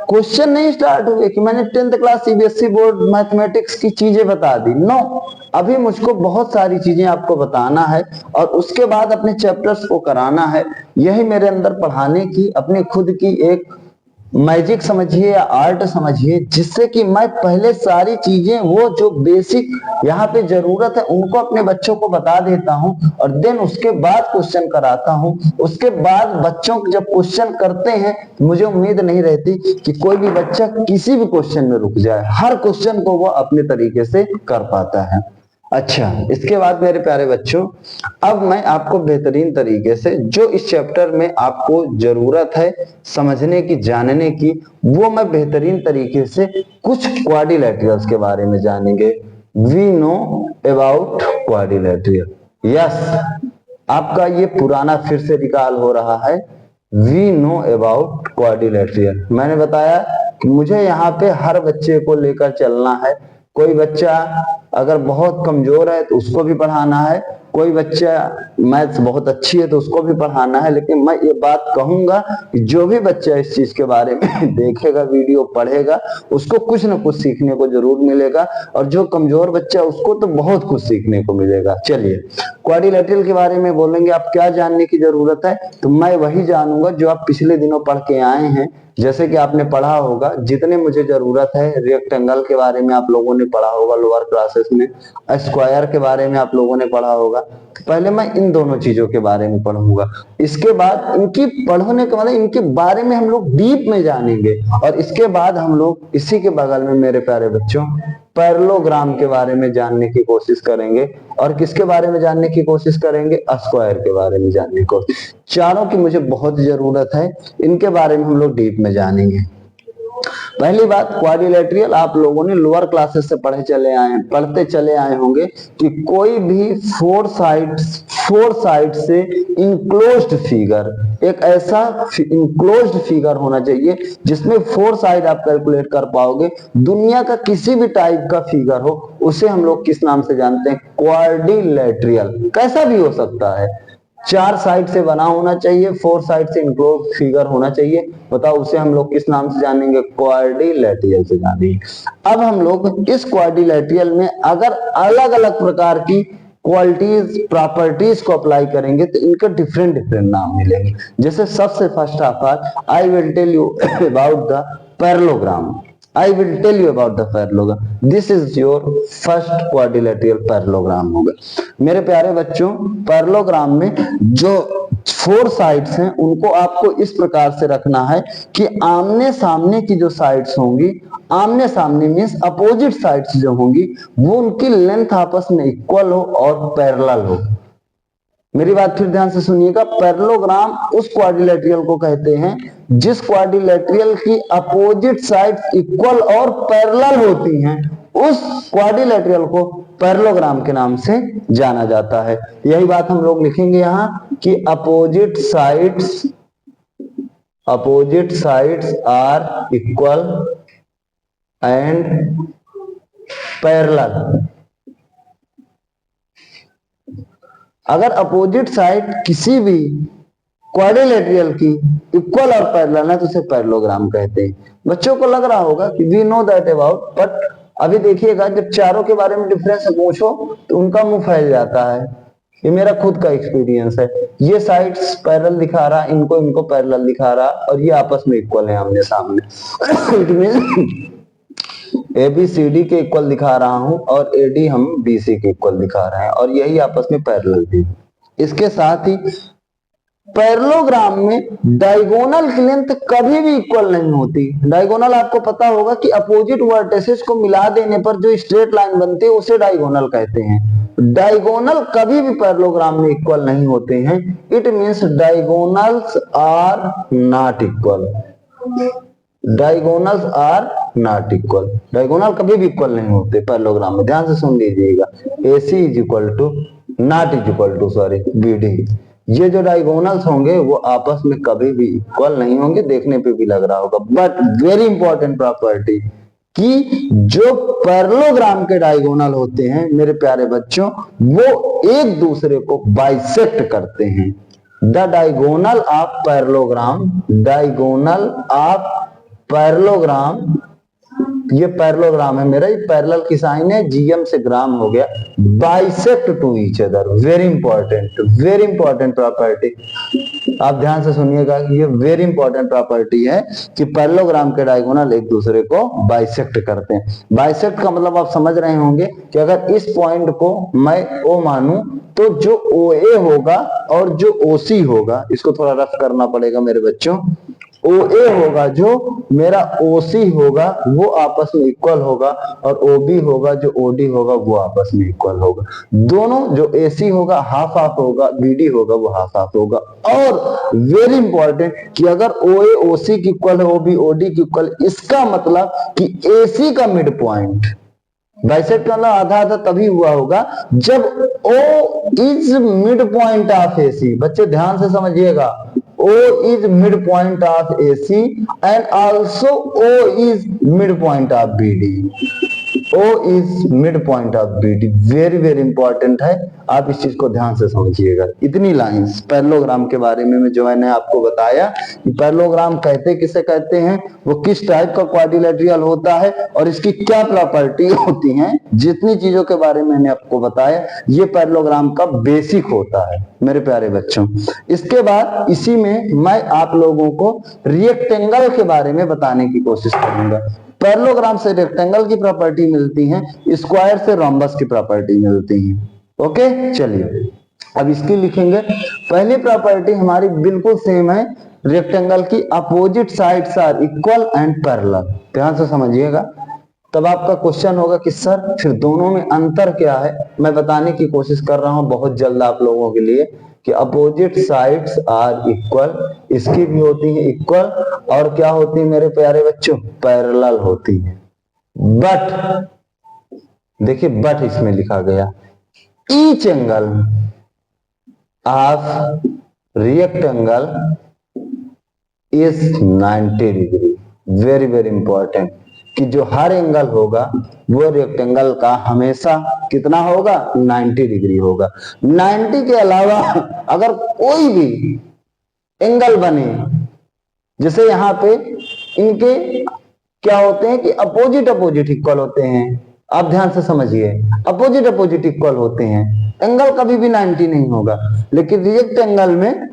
क्वेश्चन नहीं स्टार्ट हुए कि मैंने 10th class CBSE board mathematics की चीजें बता दी, नो। अभी मुझको बहुत सारी चीजें आपको बताना है और उसके बाद अपने चैप्टर्स को कराना है। यही मेरे अंदर पढ़ाने की अपनी खुद की एक मैजिक समझिए या आर्ट समझिए, जिससे कि मैं पहले सारी चीजें वो जो बेसिक यहाँ पे जरूरत है उनको अपने बच्चों को बता देता हूँ और देन उसके बाद क्वेश्चन कराता हूँ। उसके बाद बच्चों जब क्वेश्चन करते हैं तो मुझे उम्मीद नहीं रहती कि कोई भी बच्चा किसी भी क्वेश्चन में रुक जाए, हर क्वेश्चन को वो अपने तरीके से कर पाता है। अच्छा, इसके बाद मेरे प्यारे बच्चों, अब मैं आपको बेहतरीन तरीके से जो इस चैप्टर में आपको जरूरत है समझने की, जानने की, वो मैं बेहतरीन तरीके से कुछ क्वाड्रिलेटरल्स के बारे में जानेंगे। We know about quadrilateral. Yes, आपका ये पुराना फिर से रिकॉल हो रहा है। We know about quadrilateral. मैंने बताया कि मुझे यहाँ पे हर बच्चे को लेकर चलना है। कोई बच्चा अगर बहुत कमजोर है तो उसको भी पढ़ाना है, कोई बच्चा मैथ्स बहुत अच्छी है तो उसको भी पढ़ाना है। लेकिन मैं ये बात कहूंगा कि जो भी बच्चा इस चीज के बारे में देखेगा, वीडियो पढ़ेगा, उसको कुछ ना कुछ सीखने को जरूर मिलेगा, और जो कमजोर बच्चा उसको तो बहुत कुछ सीखने को मिलेगा। चलिए, क्वाड्रिलेटरल के बारे में बोलेंगे, आप क्या जानने की जरूरत है, तो मैं वही जानूंगा जो आप पिछले दिनों पढ़ के आए हैं। जैसे कि आपने पढ़ा होगा, जितने मुझे जरूरत है, रेक्टेंगल के बारे में आप लोगों ने पढ़ा होगा लोअर क्लासेस में, स्क्वायर के बारे में आप लोगों ने पढ़ा होगा। तो पहले मैं इन दोनों चीजों के बारे में पढ़ूंगा, इसके बाद इनकी पढ़ने के मतलब इनके बारे में हम लोग डीप में जानेंगे, और इसके बाद हम लोग इसी के बगल में मेरे प्यारे बच्चों पैरेललोग्राम के बारे में जानने की कोशिश करेंगे। और किसके बारे में जानने की कोशिश करेंगे? स्क्वायर के बारे में जानने को। चारों की मुझे बहुत जरूरत है, इनके बारे में हम लोग डीप में जानेंगे। पहली बात, क्वाड्रिलेटरल आप लोगों ने लोअर क्लासेस से पढ़ते चले आए होंगे कि कोई भी फोर साइड से इनक्लोज्ड फिगर, एक ऐसा इनक्लोज्ड फिगर होना चाहिए जिसमें 4 साइड आप कैलकुलेट कर पाओगे। दुनिया का किसी भी टाइप का फिगर हो उसे हम लोग किस नाम से जानते हैं? क्वाड्रिलेटरल। कैसा भी हो सकता है, 4 साइड से बना होना चाहिए, 4 साइड से इनक्लोज फिगर होना चाहिए। बताओ उसे हम लोग किस नाम से जानेंगे? क्वाड्रिलेटरल से जानेंगे। अब हम लोग इस क्वाड्रिलेटरल में अगर अलग अलग प्रकार की क्वालिटीज, प्रॉपर्टीज को अप्लाई करेंगे तो इनके डिफरेंट नाम मिलेंगे। जैसे सबसे first of all I will tell you about the parallelogram. I will tell you about the parallelogram. This is your first quadrilateral parallelogram होगा। मेरे प्यारे बच्चों, पैरेललोग्राम में जो 4 साइड्स हैं उनको आपको इस प्रकार से रखना है कि आमने सामने की जो साइड्स होंगी, आमने सामने मीन्स अपोजिट साइड्स जो होंगी, वो उनकी लेंथ आपस में इक्वल हो और पैरेलल हो। मेरी बात फिर ध्यान से सुनिएगा, पैरेललोग्राम उस क्वाड्रिलेटरल को कहते हैं जिस क्वाड्रिलेटरल की अपोजिट साइड्स इक्वल और पैरेलल होती हैं, उस क्वाड्रिलेटरल को पैरेललोग्राम के नाम से जाना जाता है। यही बात हम लोग लिखेंगे यहां कि opposite sides are equal and parallel. अगर अपोजिट साइड किसी भी क्वाड्रिलेटरल की इक्वल और पैरेलल है तो उसे पैरेललोग्राम कहते हैं। बच्चों को लग रहा होगा कि we know that about, but अभी देखिएगा जब चारों के बारे में डिफरेंस पूछो तो उनका मुंह फैल जाता है। ये मेरा खुद का एक्सपीरियंस है। ये साइड्स पैरेलल दिखा रहा, इनको पैरेलल दिखा रहा, और ये आपस में इक्वल है आमने सामने। इट मीन ABCD के इक्वल दिखा रहा हूं और AD हम BC के इक्वल दिखा रहे हैं और यही आपस में पैरेलल भी। इसके साथ ही पैरेललोग्राम में डायगोनल की लेंथ कभी भी इक्वल नहीं होती। डायगोनल आपको पता होगा कि अपोजिट वर्टिसेस को मिला देने पर जो स्ट्रेट लाइन बनती है उसे डायगोनल कहते हैं। डायगोनल कभी भी पैरेललोग्राम में इक्वल नहीं होते हैं। It means diagonals are not equal. Diagonals are not equal. Diagonal कभी भी इक्वल नहीं होते पैरेललोग्राम में, ध्यान से सुन लीजिएगा। AC is equal to not is equal to BD। ये जो डायगोनल्स होंगे वो आपस में कभी भी इक्वल नहीं होंगे, देखने पे भी लग रहा होगा। बट वेरी इंपॉर्टेंट प्रॉपर्टी कि जो पैरेललोग्राम के डायगोनल होते हैं मेरे प्यारे बच्चों, वो एक दूसरे को बाइसेक्ट करते हैं। The diagonal of parallelogram, diagonal of parallelogram, ये पैरेललोग्राम है मेरा, ये पैरेलल की साइन है, GM से ग्राम हो गया, bisect to each other. Very important property, आप ध्यान से सुनिएगा कि ये वेरी इंपॉर्टेंट प्रॉपर्टी है कि पैरेललोग्राम के डायगोनल एक दूसरे को बाइसेक्ट करते हैं। बाइसेक्ट का मतलब आप समझ रहे होंगे कि अगर इस पॉइंट को मैं O मानूं तो जो OA होगा और जो OC होगा, इसको थोड़ा रफ करना पड़ेगा मेरे बच्चों, OA होगा जो मेरा OC होगा वो आपस में इक्वल होगा और OB होगा जो OD होगा वो आपस में इक्वल होगा। दोनों जो AC होगा हाफ हाफ होगा, BD होगा वो हाफ हाफ होगा। और वेरी इंपॉर्टेंट कि अगर OA OC की इक्वल है, OB OD की इक्वल, इसका मतलब कि AC का मिड पॉइंट, बाइसेक्ट का आधा आधा तभी हुआ होगा जब O is mid point of AC। बच्चे ध्यान से समझिएगा, O is midpoint of AC and also O is midpoint of BD. O is midpoint of BD. Very important है, आप इस चीज को ध्यान से समझिएगा। इतनी लाइंस पैरेललोग्राम के बारे में जो मैंने आपको बताया कि पैरेललोग्राम कहते किसे कहते हैं, वो किस टाइप का क्वाड्रिलेटरल होता है और इसकी क्या प्रॉपर्टी होती हैं, जितनी चीजों के बारे में मैंने आपको बताया ये पैरेललोग्राम का बेसिक होता है मेरे प्यारे बच्चों। इसके बाद इसी में मैं आप लोगों को रेक्टेंगल के बारे में बताने की कोशिश करूंगा। पैरेललोग्राम से रेक्टेंगल की प्रॉपर्टी मिलती है, स्क्वायर से रोम्बस की प्रॉपर्टी मिलती है। ओके, चलिए अब इसकी लिखेंगे। पहली प्रॉपर्टी हमारी बिल्कुल सेम है रेक्टेंगल की, opposite sides are equal and parallel. ध्यान से समझिएगा, तब आपका क्वेश्चन होगा कि सर फिर दोनों में अंतर क्या है। मैं बताने की कोशिश कर रहा हूं बहुत जल्द आप लोगों के लिए कि अपोजिट साइड्स आर इक्वल, इसकी भी होती है इक्वल, और क्या होती है मेरे प्यारे बच्चों, पैरेलल होती है। बट देखिए, बट इसमें लिखा गया each angle of rectangle is 90 degree. Very important कि जो हर एंगल होगा वो रेक्टेंगल का हमेशा कितना होगा, 90 डिग्री होगा। 90 के अलावा अगर कोई भी एंगल बने, जैसे यहाँ पे इनके क्या होते हैं कि अपोजिट इक्वल होते हैं। आप ध्यान से समझिए, अपोजिट इक्वल होते हैं, एंगल कभी भी 90 नहीं होगा। लेकिन रेक्टेंगल में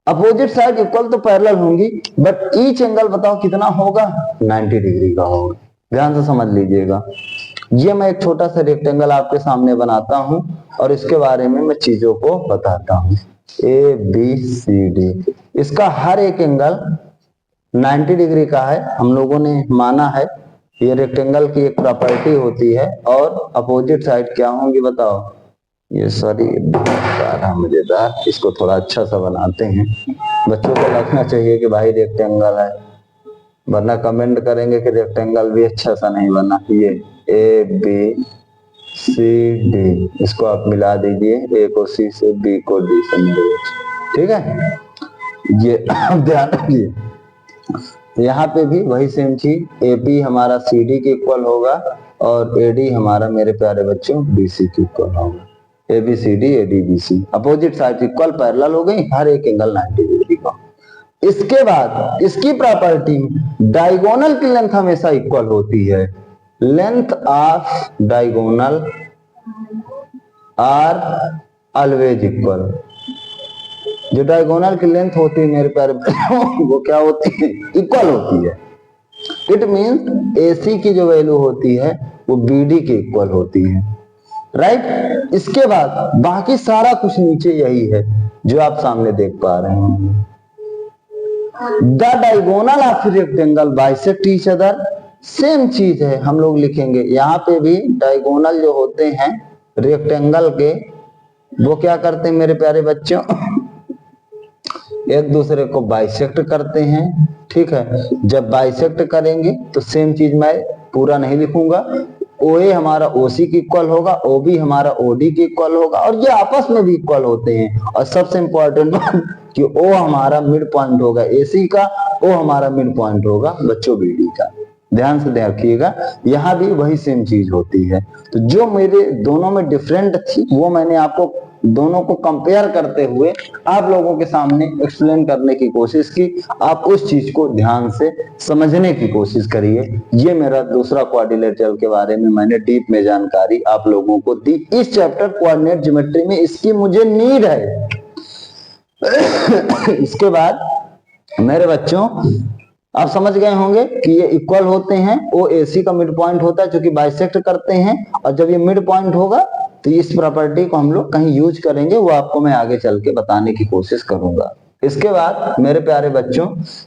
अपोजिट साइड इक्वल तो पैरेलल होंगी, बट ईच एंगल बताओ कितना होगा, 90 डिग्री का होगा। ध्यान से समझ लीजिएगा। ये मैं एक छोटा सा रेक्टेंगल आपके सामने बनाता हूं और इसके बारे में मैं चीजों को बताता हूं। ABCD, इसका हर एक एंगल 90 डिग्री का है, हम लोगों ने माना है। ये रेक्टेंगल की एक प्रॉपर्टी होती है। और अपोजिट साइड क्या होंगी बताओ, ये सॉरी मजेदार, इसको थोड़ा अच्छा सा बनाते हैं। बच्चों को लगना चाहिए कि भाई रेक्टेंगल है, वरना कमेंट करेंगे कि रेक्टेंगल भी अच्छा सा नहीं बना। ये ABCD, इसको आप मिला दीजिए, A को C से, B को D से मिलाइए, ठीक है। ये ध्यान रखिए, यहाँ पे भी वही सेम चीज, AB हमारा CD के इक्वल होगा और AD हमारा मेरे प्यारे बच्चों BC के इक्वल होगा। ABCD ADBC, opposite side equal, parallel हो गई, हर एक एंगल 90 डिग्री का। इसके बाद इसकी प्रॉपर्टी, डायगोनल की लेंथ हमेशा इक्वल होती है। Length of diagonal are always equal. जो डायगोनल की लेंथ होती है मेरे प्यारे वो क्या होती है, इक्वल होती है। इट मीन्स AC की जो वैल्यू होती है वो BD के इक्वल होती है, राइट। इसके बाद बाकी सारा कुछ नीचे यही है जो आप सामने देख पा रहे हैं। The diagonal of rectangle bisect each other, same चीज है हम लोग लिखेंगे यहाँ पे भी। डायगोनल जो होते हैं रेक्टेंगल के वो क्या करते हैं मेरे प्यारे बच्चों, एक दूसरे को बाइसेक्ट करते हैं, ठीक है। जब बाइसेक्ट करेंगे तो सेम चीज मैं पूरा नहीं लिखूंगा, OA हमारा OC की इक्वल होगा, OB हमारा OD की इक्वल होगा, और ये आपस में भी इक्वल होते हैं। और सबसे इंपॉर्टेंट बात कि O हमारा मिड पॉइंट होगा AC का, O हमारा मिड पॉइंट होगा बच्चों BD का। ध्यान से देखिएगा, यहाँ भी वही सेम चीज होती है। तो जो मेरे दोनों में डिफरेंट थी वो मैंने आपको दोनों को कंपेयर करते हुए आप लोगों के सामने एक्सप्लेन करने की कोशिश की। आप उस चीज को ध्यान से समझने की कोशिश करिए। ये मेरा दूसरा क्वाड्रिलेटरल के बारे में मैंने डीप में जानकारी आप लोगों को दी। इस चैप्टर कोऑर्डिनेट ज्योमेट्री में इसकी मुझे नीड है। इसके बाद मेरे बच्चों आप समझ गए होंगे कि ये इक्वल होते हैं, वो AC का मिड पॉइंट होता है जो कि बाइसेक्ट करते हैं, और जब ये मिड पॉइंट होगा तो इस प्रॉपर्टी को हम लोग कहीं यूज करेंगे, वो आपको मैं आगे चल के बताने की कोशिश करूंगा। इसके बाद मेरे प्यारे बच्चों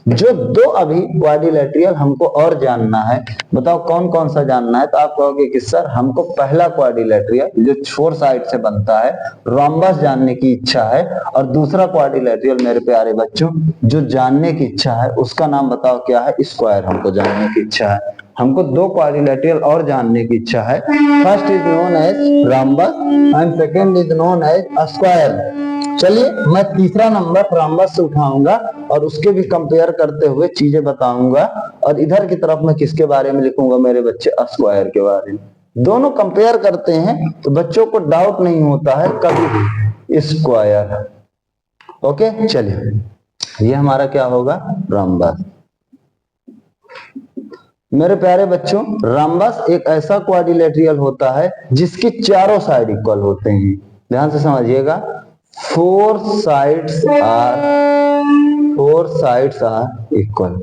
जो दो अभी क्वाड्रिलेटरल हमको और जानना है, बताओ कौन कौन सा जानना है। तो आप कहोगे कि सर हमको पहला क्वाड्रिलेटरल जो 4 साइड से बनता है रोम्बस जानने की इच्छा है, और दूसरा क्वाड्रिलेटरल मेरे प्यारे बच्चों जो जानने की इच्छा है उसका नाम बताओ क्या है, स्क्वायर हमको जानने की इच्छा है। हमको दो क्वाड्रिलेटरल और जानने की इच्छा है। First is known as rhombus and second is known as square. चलिए मैं तीसरा नंबर रोम्बस से उठाऊंगा और उसके भी कंपेयर करते हुए चीजें बताऊंगा, और इधर की तरफ मैं किसके बारे में लिखूंगा मेरे बच्चे, स्क्वायर के बारे में। दोनों कंपेयर करते हैं तो बच्चों को डाउट नहीं होता है कभी भी, स्क्वायर। ओके चलिए ये हमारा क्या होगा, रोम्बस। मेरे प्यारे बच्चों रोम्बस एक ऐसा क्वाड्रिलेटरल होता है जिसकी चारों साइड इक्वल होते हैं। ध्यान से समझिएगा, four sides are equal.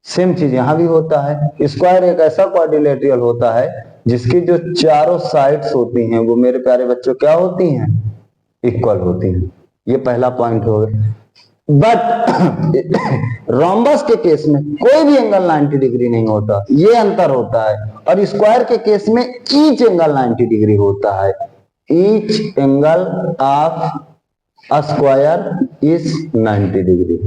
Same चीज यहां भी होता है। स्क्वायर एक ऐसा क्वाड्रिलेटरल होता है जिसकी जो चारों साइड्स होती हैं वो मेरे प्यारे बच्चों क्या होती हैं, इक्वल होती हैं। ये पहला पॉइंट हो गया। बट रोम्बस के केस में कोई भी एंगल 90 डिग्री नहीं होता, ये अंतर होता है। और स्क्वायर के केस में ईच एंगल 90 डिग्री होता है। Each angle of square is 90 degree.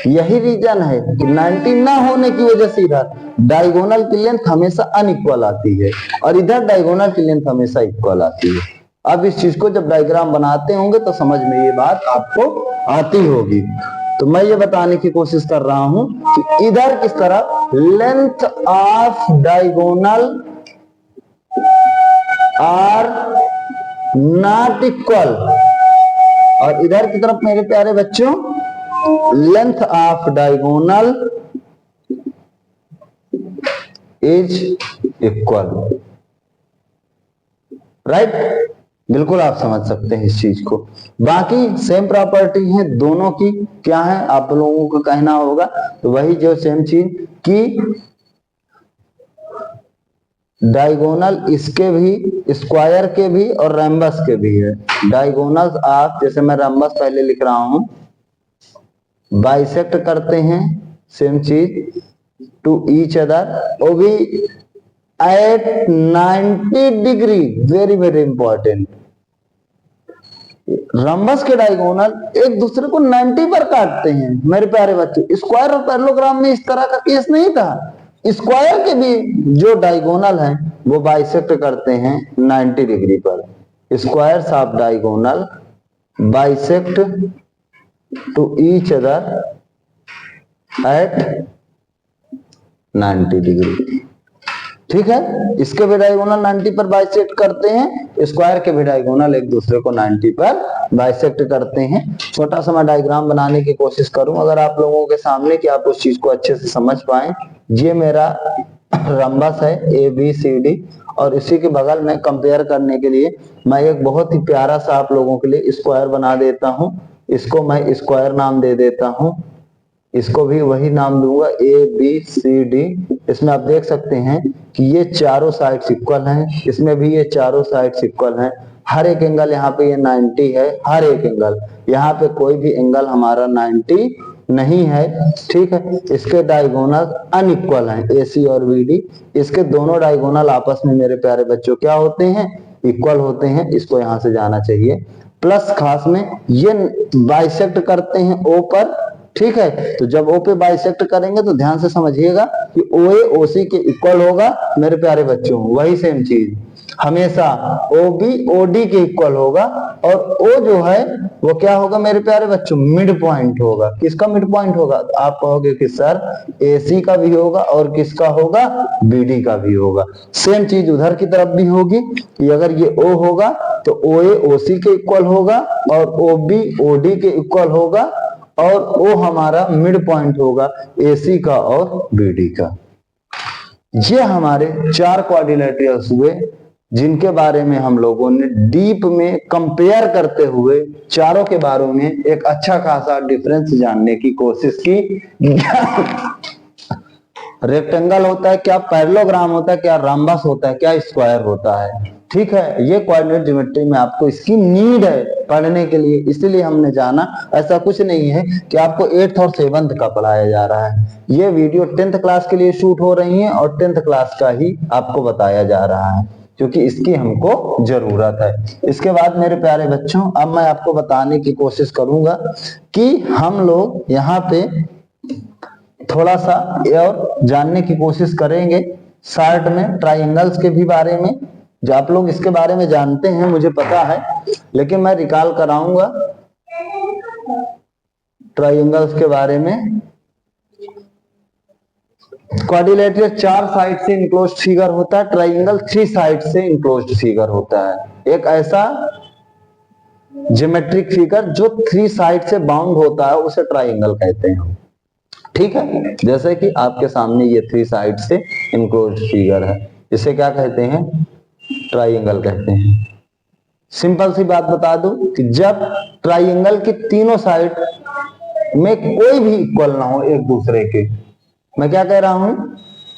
यही रीजन है कि 90 ना होने की वजह से इधर डायगोनल की लेंथ हमेशा अनइक्वल आती है और इधर डायगोनल की लेंथ हमेशा इक्वल आती है। अब इस चीज को जब डायग्राम बनाते होंगे तो समझ में ये बात आपको आती होगी। तो मैं ये बताने की कोशिश कर रहा हूं कि इधर किस तरह length of diagonal are not equal, और इधर की तरफ मेरे प्यारे बच्चों length of diagonal is equal. Right, बिल्कुल आप समझ सकते हैं इस चीज को। बाकी सेम प्रॉपर्टी है दोनों की, क्या है आप लोगों को कहना होगा। तो वही जो सेम चीज कि डायगोनल इसके भी, स्क्वायर के भी और रोम्बस के भी है। डायगोनल आप, जैसे मैं रोम्बस पहले लिख रहा हूं, बाइसेक्ट करते हैं सेम चीज टू ईच अदर, वो भी at 90 degree. Very very important, rhombus के डायगोनल एक दूसरे को 90 पर काटते हैं मेरे प्यारे बच्चे। स्क्वायर और पैरेललोग्राम में इस तरह का केस नहीं था। स्क्वायर के भी जो डायगोनल हैं वो बाइसेक्ट करते हैं 90 डिग्री पर। Squares of diagonal bisect to each other at 90 degree. ठीक है, इसके भी डायगोनल 90 पर बाइसेक्ट करते हैं, स्क्वायर के भी डायगोनल एक दूसरे को 90 पर बाइसेक्ट करते हैं। छोटा सा मैं डायग्राम बनाने की कोशिश करूं अगर आप लोगों के सामने कि आप उस चीज को अच्छे से समझ पाए। ये मेरा रोम्बस है ABCD, और इसी के बगल में कंपेयर करने के लिए मैं एक बहुत ही प्यारा सा आप लोगों के लिए स्क्वायर बना देता हूं। इसको मैं स्क्वायर नाम दे देता हूं इसको भी वही नाम दूंगा ABCD। इसमें आप देख सकते हैं कि ये चारों साइड्स इक्वल हैं, इसमें भी ये चारों साइड्स इक्वल हैं। हर एक एंगल यहाँ पे ये 90 है, हर एक एंगल। यहाँ पे कोई भी एंगल हमारा 90 नहीं है, ठीक है। इसके डायगोनल अनइक्वल हैं, AC और BD। इसके दोनों डायगोनल आपस में मेरे प्यारे बच्चों क्या होते हैं, इक्वल होते हैं। इसको यहां से जाना चाहिए। प्लस खास में ये बाइसेक्ट करते हैं O पर, ठीक है। तो जब O पे बाइसेक्ट करेंगे तो ध्यान से समझिएगा कि OA OC के इक्वल होगा मेरे प्यारे बच्चों। वही सेम चीज हमेशा OB OD के इक्वल होगा, और O जो है वो क्या होगा मेरे प्यारे बच्चों, मिड पॉइंट होगा। किसका मिड पॉइंट होगा? तो आप कहोगे कि सर AC का भी होगा और किसका होगा, BD का भी होगा। सेम चीज उधर की तरफ भी होगी कि अगर ये O होगा तो OA OC के इक्वल होगा, और OB OD के इक्वल होगा, और O हमारा मिड पॉइंट होगा AC का और BD का। ये हमारे 4 क्वाड्रिलेटरल्स हुए जिनके बारे में हम लोगों ने डीप में कंपेयर करते हुए चारों के बारे में एक अच्छा खासा डिफरेंस जानने की कोशिश की। रेक्टेंगल होता है क्या, पैरेललोग्राम होता है क्या, रंबस होता है क्या, स्क्वायर होता है, ठीक है। ये कोऑर्डिनेट ज्योमेट्री में आपको इसकी नीड है पढ़ने के लिए, इसलिए हमने जाना। ऐसा कुछ नहीं है कि आपको 8th और 7th का पढ़ाया जा रहा है। ये वीडियो 10th क्लास के लिए शूट हो रही है और 10th क्लास का ही आपको बताया जा रहा है, क्योंकि इसकी हमको जरूरत है। इसके बाद मेरे प्यारे बच्चों अब मैं आपको बताने की कोशिश करूंगा कि हम लोग यहाँ पे थोड़ा सा और जानने की कोशिश करेंगे शार्ट में ट्राइंगल्स के भी बारे में। जो आप लोग इसके बारे में जानते हैं मुझे पता है, लेकिन मैं रिकॉल कराऊंगा ट्राइंगल्स के बारे में। क्वाड्रिलेटरल 4 साइड से इनक्लोज्ड फिगर होता है, ट्राइंगल 3 साइड से इनक्लोज्ड फिगर होता है। एक ऐसा ज्योमेट्रिक फिगर जो 3 साइड से बाउंड होता है उसे ट्राइंगल कहते हैं, ठीक है। जैसे कि आपके सामने ये 3 साइड से इनक्लोज्ड फिगर है, इसे क्या कहते हैं, ट्राइंगल कहते हैं। सिंपल सी बात बता दूं कि जब ट्राइंगल की तीनों साइड में कोई भी इक्वल ना हो एक दूसरे के, मैं क्या कह रहा हूं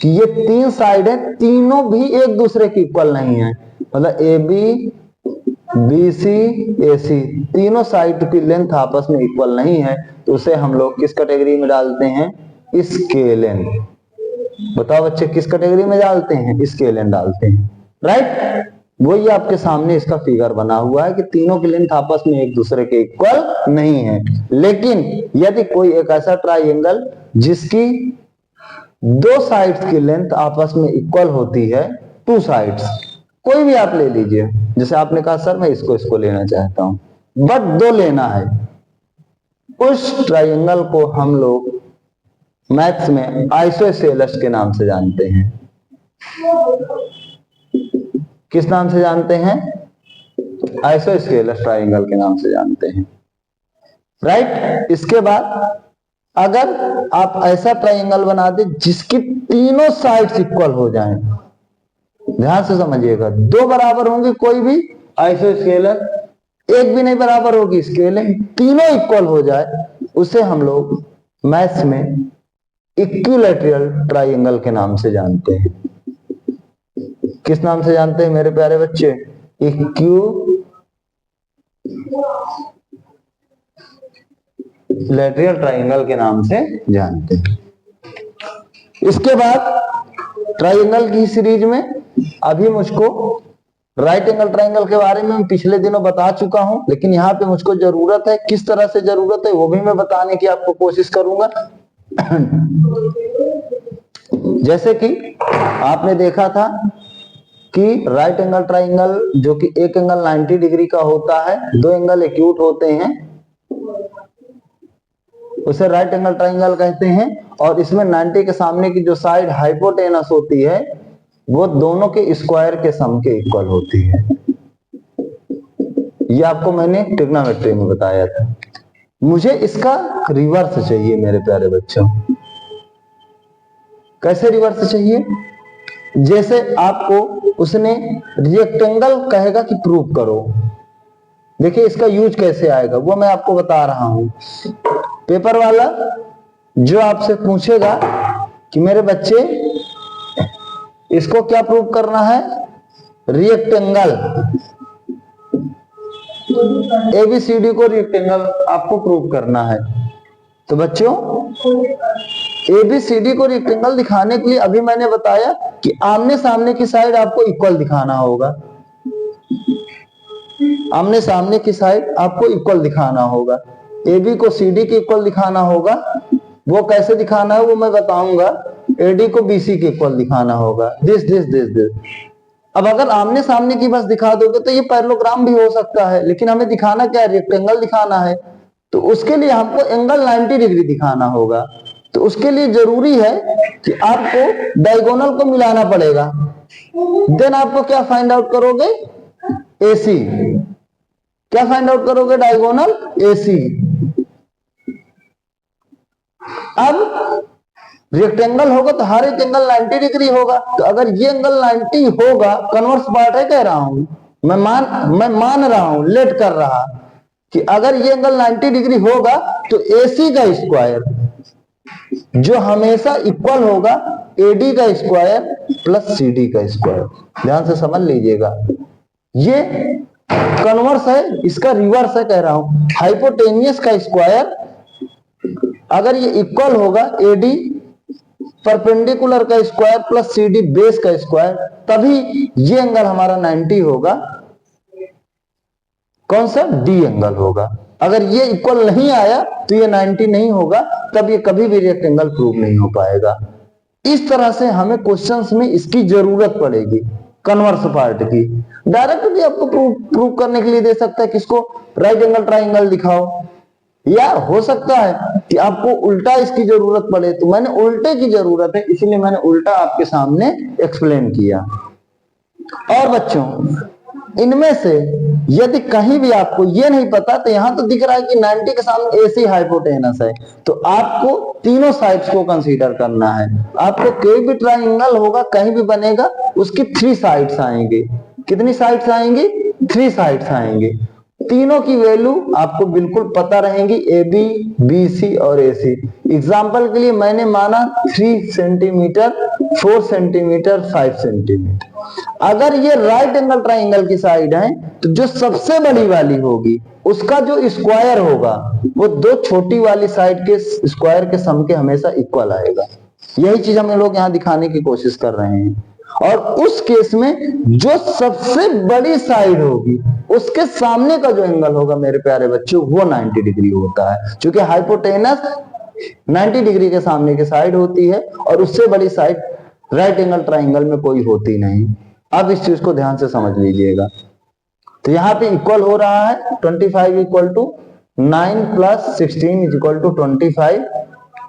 कि ये 3 साइड है, तीनों भी एक दूसरे की इक्वल नहीं है। मतलब AB BC AC तीनों साइड की लेंथ आपस में इक्वल नहीं है, तो उसे हम लोग किस कैटेगरी में डालते हैं, स्केलेन। बताओ बच्चे किस कैटेगरी में डालते हैं, स्केलेन डालते हैं, राइट। वही आपके सामने इसका फिगर बना हुआ है कि तीनों की लेंथ आपस में एक दूसरे के इक्वल नहीं है। लेकिन यदि कोई एक ऐसा ट्राइंगल जिसकी 2 साइड्स की लेंथ आपस में इक्वल होती है, 2 साइड्स कोई भी आप ले लीजिए, जैसे आपने कहा सर मैं इसको लेना चाहता हूं, बट 2 लेना है, उस ट्राइंगल को हम लोग मैथ्स में आइसोसेलेस के नाम से जानते हैं। किस नाम से जानते हैं, आइसोस्केलस ट्राइंगल के नाम से जानते हैं, राइट। इसके बाद अगर आप ऐसा ट्राइंगल बना दे जिसकी तीनों साइड्स इक्वल हो जाएं, ध्यान से समझिएगा, 2 बराबर होंगे कोई भी आइसोस्केलस, एक भी नहीं बराबर होगी स्केलिंग, तीनों इक्वल हो जाए, उसे हम लोग मैथ्स में इक्विलैटरल ट्राइंगल के नाम से जानते हैं। किस नाम से जानते हैं मेरे प्यारे बच्चे, इक्विलैटरल ट्राइंगल के नाम से जानते हैं। इसके बाद ट्राइंगल की सीरीज में अभी मुझको राइट एंगल ट्राइंगल के बारे में मैं पिछले दिनों बता चुका हूं, लेकिन यहाँ पे मुझको जरूरत है, किस तरह से जरूरत है वो भी मैं बताने की आपको कोशिश करूंगा। जैसे कि आपने देखा था कि राइट एंगल ट्राइंगल जो कि एक एंगल 90 डिग्री का होता है, 2 एंगल एक्यूट होते हैं, उसे राइट एंगल ट्राइंगल कहते हैं। और इसमें 90 के सामने की जो साइड हाइपोटेनस होती है वो दोनों के स्क्वायर के सम के इक्वल होती है। ये आपको मैंने ट्रिग्नोमेट्री में बताया था। मुझे इसका रिवर्स चाहिए मेरे प्यारे बच्चों। कैसे रिवर्स चाहिए, जैसे आपको उसने रेक्टेंगल कहेगा कि प्रूव करो, देखिए इसका यूज कैसे आएगा वो मैं आपको बता रहा हूं। पेपर वाला जो आपसे पूछेगा कि मेरे बच्चे इसको क्या प्रूव करना है, रेक्टेंगल, एबीसीडी को रेक्टेंगल आपको प्रूव करना है। तो बच्चों एबीसीडी को रेक्टेंगल दिखाने के लिए अभी मैंने बताया कि आमने सामने की साइड आपको इक्वल दिखाना होगा, आमने सामने की साइड आपको इक्वल दिखाना होगा, एबी को सीडी के इक्वल दिखाना होगा। वो कैसे दिखाना है वो मैं बताऊंगा। एडी को बीसी के इक्वल दिखाना होगा, दिस दिस दिस दिस। अब अगर आमने सामने की बस दिखा दोगे तो ये पैरेललोग्राम भी हो सकता है, लेकिन हमें दिखाना क्या है, रेक्टेंगल दिखाना है। तो उसके लिए हमको एंगल 90 डिग्री दिखाना होगा। तो उसके लिए जरूरी है कि आपको डायगोनल को मिलाना पड़ेगा। देन आपको क्या फाइंड आउट करोगे, एसी। क्या फाइंड आउट करोगे, डायगोनल एसी। अब रेक्टेंगल होगा तो हर एक एंगल 90 डिग्री होगा। तो अगर ये एंगल 90 होगा, कन्वर्स पार्ट है कह रहा हूं मैं मान रहा हूं, लेट कर रहा कि अगर ये एंगल 90 डिग्री होगा तो एसी का स्क्वायर जो हमेशा इक्वल होगा एडी का स्क्वायर प्लस सीडी का स्क्वायर। ध्यान से समझ लीजिएगा, ये कन्वर्स है, इसका रिवर्स है कह रहा हूं। हाइपोटेनियस का स्क्वायर अगर ये इक्वल होगा एडी परपेंडिकुलर का स्क्वायर प्लस सीडी बेस का स्क्वायर, तभी ये एंगल हमारा 90 होगा। कौन सा, डी एंगल होगा। अगर ये इक्वल नहीं आया तो ये 90 नहीं होगा, तब ये कभी भी रेक्टेंगल प्रूव नहीं हो पाएगा। इस तरह से हमें क्वेश्चंस में इसकी जरूरत पड़ेगी, कन्वर्स पार्ट की। डायरेक्ट भी आपको प्रूव करने के लिए दे सकता है, किसको, राइट एंगल ट्राइंगल दिखाओ, या हो सकता है कि आपको उल्टा इसकी जरूरत पड़े। तो मैंने उल्टे की जरूरत है, इसलिए मैंने उल्टा आपके सामने एक्सप्लेन किया। और बच्चों इनमें से यदि कहीं भी आपको ये नहीं पता, तो यहां तो दिख रहा है कि 90 के सामने एसी हाइपोटेनस है, तो आपको तीनों साइड्स को कंसीडर करना है। आपको कोई भी ट्राइंगल होगा कहीं भी बनेगा, उसकी 3 साइड्स आएंगे। कितनी साइड्स आएंगी, 3 साइड्स आएंगे। तीनों की वैल्यू आपको बिल्कुल पता रहेंगी, ए बी, बी सी और ए सी। एग्जाम्पल के लिए मैंने माना 3 सेंटीमीटर, 4 सेंटीमीटर, 5 सेंटीमीटर। अगर ये राइट एंगल ट्राइंगल की साइड है तो जो सबसे बड़ी वाली होगी उसका जो स्क्वायर होगा वो 2 छोटी वाली साइड के स्क्वायर के सम के हमेशा इक्वल आएगा। यही चीज हम लोग यहाँ दिखाने की कोशिश कर रहे हैं। और उस केस में जो सबसे बड़ी साइड होगी उसके सामने का जो एंगल होगा मेरे प्यारे बच्चों, वो 90 डिग्री होता है। क्योंकि हाइपोटेनस 90 डिग्री के सामने की साइड होती है और उससे बड़ी साइड राइट एंगल ट्राइंगल में कोई होती नहीं। अब इस चीज को ध्यान से समझ लीजिएगा। तो यहाँ पे इक्वल हो रहा है 25 equal to 9 plus 16 is equal to 25,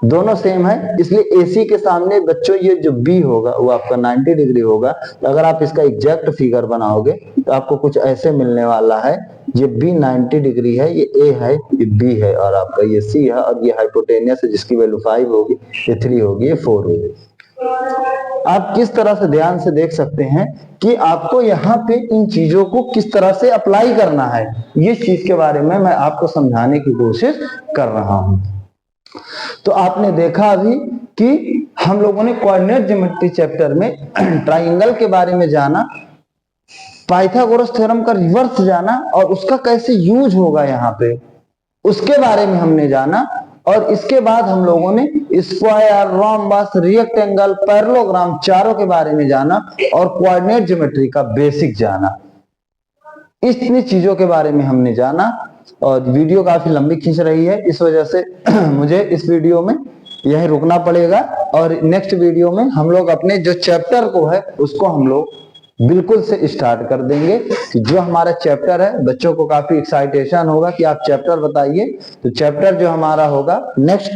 दोनों सेम है। इसलिए AC के सामने बच्चों ये जो B होगा वो आपका 90 डिग्री होगा। तो अगर आप इसका एग्जैक्ट फिगर बनाओगे तो आपको कुछ ऐसे मिलने वाला है, ये B 90 डिग्री है, ये A है, ये B है, और आपका ये C है, और ये हाइपोटेनियस है जिसकी वैल्यू 5 होगी, ये 3 होगी, ये 4 होगी। आप किस तरह से ध्यान से देख सकते हैं कि आपको यहाँ पे इन चीजों को किस तरह से अप्लाई करना है, ये चीज के बारे में मैं आपको समझाने की कोशिश कर रहा हूं। तो आपने देखा अभी कि हम लोगों ने कोऑर्डिनेट ज्योमेट्री चैप्टर में ट्राइंगल के बारे में जाना, पाइथागोरस थ्योरम का रिवर्स जाना और उसका कैसे यूज होगा यहाँ पे, उसके बारे में हमने जाना। और इसके बाद हम लोगों ने स्क्वायर, रोम्बस, रेक्टेंगल, पैरेललोग्राम चारों के बारे में जाना और कोऑर्डिनेट ज्योमेट्री का बेसिक जाना। इतनी चीजों के बारे में हमने जाना। और वीडियो काफी लंबी खींच रही है, इस वजह से मुझे इस वीडियो में यही रुकना पड़ेगा। और नेक्स्ट वीडियो में हम लोग अपने जो चैप्टर को है उसको हम लोग बिल्कुल से स्टार्ट कर देंगे। कि जो हमारा चैप्टर है, बच्चों को काफी एक्साइटेशन होगा कि आप चैप्टर बताइए। तो चैप्टर जो हमारा होगा नेक्स्ट,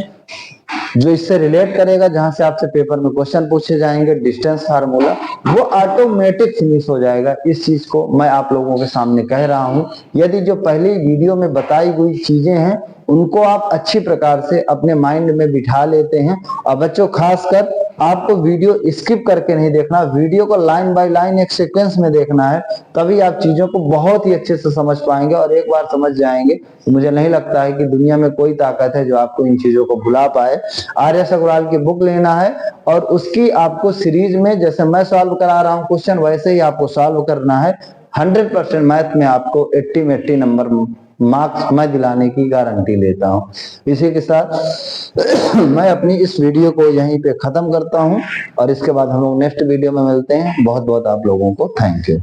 जो इससे रिलेट करेगा, जहां से आपसे पेपर में क्वेश्चन पूछे जाएंगे, डिस्टेंस फार्मूला, वो ऑटोमेटिक फिनिश हो जाएगा। इस चीज को मैं आप लोगों के सामने कह रहा हूं। यदि जो पहली वीडियो में बताई हुई चीजें हैं उनको आप अच्छी प्रकार से अपने माइंड में बिठा लेते हैं, और बच्चों खासकर आपको वीडियो स्किप करके नहीं देखना, वीडियो को लाइन बाय लाइन एक सीक्वेंस में देखना है, तभी आप चीजों को बहुत ही अच्छे से समझ पाएंगे। और एक बार समझ जाएंगे तो मुझे नहीं लगता है कि दुनिया में कोई ताकत है जो आपको इन चीजों को भुला पाए। आर्यस अग्रवाल की बुक लेना है और उसकी आपको सीरीज में, जैसे मैं सॉल्व करा रहा हूं क्वेश्चन, वैसे ही आपको सॉल्व करना है। 100% मैथ में आपको 80 में 80 नंबर मार्क्स मैं दिलाने की गारंटी लेता हूं। इसी के साथ मैं अपनी इस वीडियो को यहीं पे खत्म करता हूं और इसके बाद हम लोग नेक्स्ट वीडियो में मिलते हैं। बहुत बहुत आप लोगों को थैंक यू।